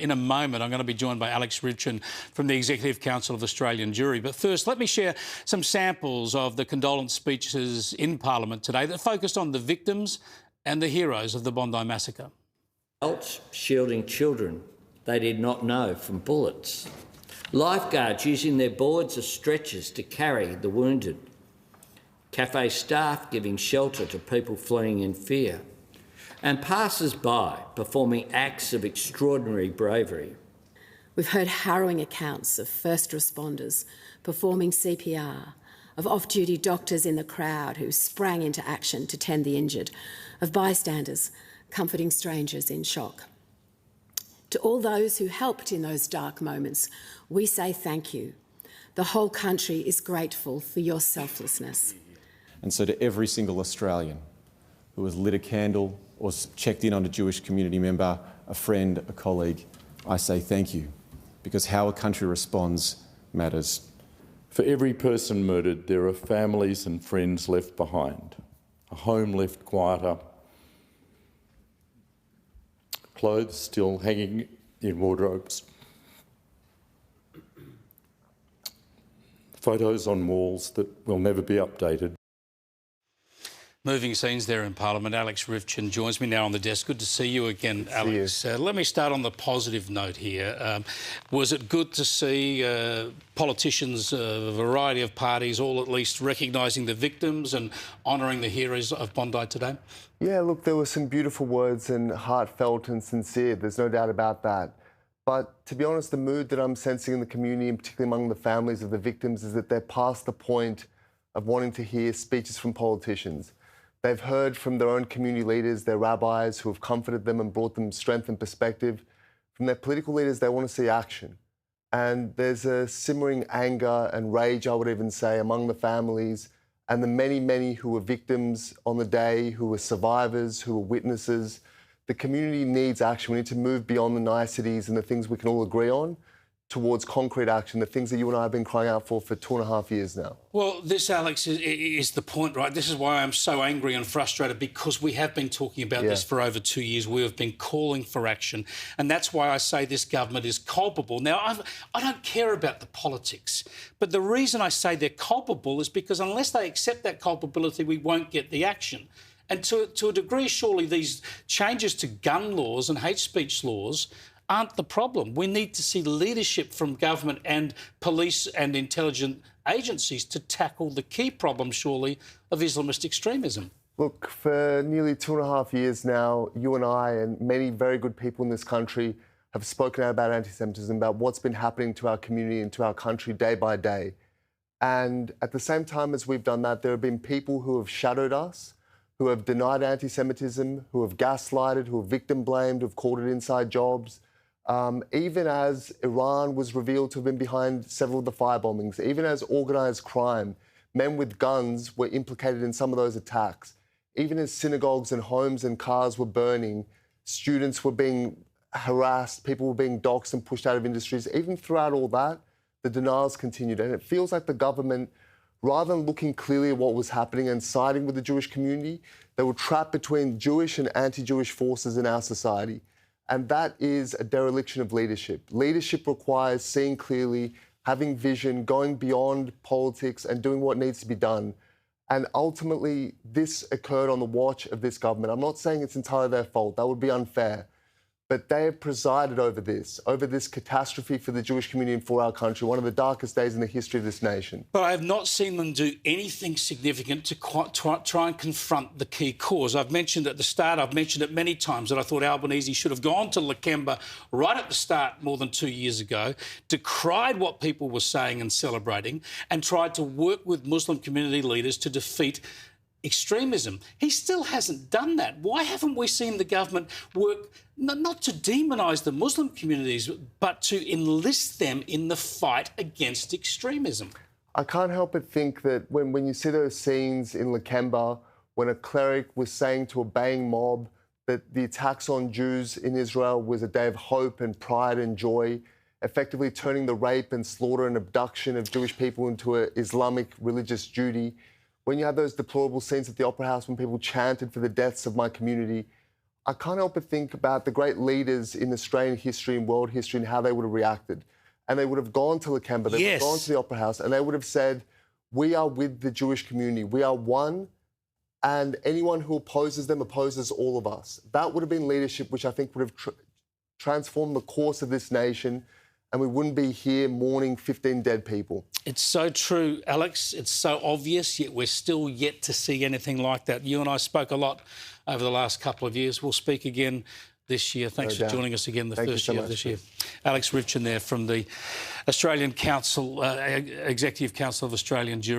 In a moment, I'm going to be joined by Alex Ryvchin from the Executive Council of Australian Jewry. But first, let me share some samples of the condolence speeches in Parliament today that focused on the victims and the heroes of the Bondi massacre. Adults shielding children they did not know from bullets. Lifeguards using their boards as stretchers to carry the wounded. Cafe staff giving shelter to people fleeing in fear. And passers-by performing acts of extraordinary bravery. We've heard harrowing accounts of first responders performing CPR, of off-duty doctors in the crowd who sprang into action to tend the injured, of bystanders comforting strangers in shock. To all those who helped in those dark moments, we say thank you. The whole country is grateful for your selflessness. And so to every single Australian who has lit a candle or checked in on a Jewish community member, a friend, a colleague, I say thank you, because how a country responds matters. For every person murdered, there are families and friends left behind, a home left quieter, clothes still hanging in wardrobes, photos on walls that will never be updated. Moving scenes there in Parliament. Alex Ryvchin joins me now on the desk. Good to see you again, Alex. Let me start on the positive note here. Was it good to see politicians of a variety of parties all at least recognising the victims and honouring the heroes of Bondi today? Yeah, look, there were some beautiful words and heartfelt and sincere. There's no doubt about that. But to be honest, the mood that I'm sensing in the community, and particularly among the families of the victims, is that they're past the point of wanting to hear speeches from politicians. They've heard from their own community leaders, their rabbis who have comforted them and brought them strength and perspective. From their political leaders, they want to see action. And there's a simmering anger and rage, I would even say, among the families and the many, many who were victims on the day, who were survivors, who were witnesses. The community needs action. We need to move beyond the niceties and the things we can all agree on towards concrete action, the things that you and I have been crying out for 2.5 years now. Well, this, Alex, is the point, right? This is why I'm so angry and frustrated, because we have been talking about this for over 2 years. We have been calling for action, and that's why I say this government is culpable. Now, I don't care about the politics, but the reason I say they're culpable is because unless they accept that culpability, we won't get the action. And to a degree, surely these changes to gun laws and hate speech laws aren't the problem. We need to see leadership from government and police and intelligence agencies to tackle the key problem, surely, of Islamist extremism. Look, for nearly 2.5 years now, you and I and many very good people in this country have spoken out about anti-Semitism, about what's been happening to our community and to our country day by day. And at the same time as we've done that, there have been people who have shadowed us, who have denied anti-Semitism, who have gaslighted, who have victim-blamed, who have called it inside jobs. Even as Iran was revealed to have been behind several of the fire bombings, even as organised crime, men with guns were implicated in some of those attacks, even as synagogues and homes and cars were burning, students were being harassed, people were being doxxed and pushed out of industries, even throughout all that, the denials continued. And it feels like the government, rather than looking clearly at what was happening and siding with the Jewish community, they were trapped between Jewish and anti-Jewish forces in our society. And that is a dereliction of leadership. Leadership requires seeing clearly, having vision, going beyond politics and doing what needs to be done. And ultimately, this occurred on the watch of this government. I'm not saying it's entirely their fault. That would be unfair. But they have presided over this catastrophe for the Jewish community and for our country, one of the darkest days in the history of this nation. But I have not seen them do anything significant to try and confront the key cause. I've mentioned at the start, I've mentioned it many times, that I thought Albanese should have gone to Lakemba right at the start more than 2 years ago, decried what people were saying and celebrating, and tried to work with Muslim community leaders to defeat extremism. He still hasn't done that. Why haven't we seen the government work not to demonise the Muslim communities, but to enlist them in the fight against extremism? I can't help but think that when you see those scenes in Lakemba, when a cleric was saying to a baying mob that the attacks on Jews in Israel was a day of hope and pride and joy, effectively turning the rape and slaughter and abduction of Jewish people into an Islamic religious duty, when you have those deplorable scenes at the Opera House when people chanted for the deaths of my community, I can't help but think about the great leaders in Australian history and world history and how they would have reacted. And they would have gone to Lakemba, they would have gone to the Opera House, and they would have said, we are with the Jewish community. We are one, and anyone who opposes them opposes all of us. That would have been leadership which I think would have transformed the course of this nation, and we wouldn't be here mourning 15 dead people. It's so true, Alex. It's so obvious, yet we're still yet to see anything like that. You and I spoke a lot over the last couple of years. We'll speak again this year. Thanks for joining us again the first year of this year. Alex Ryvchin there from the Australian Council, Executive Council of Australian Jewry.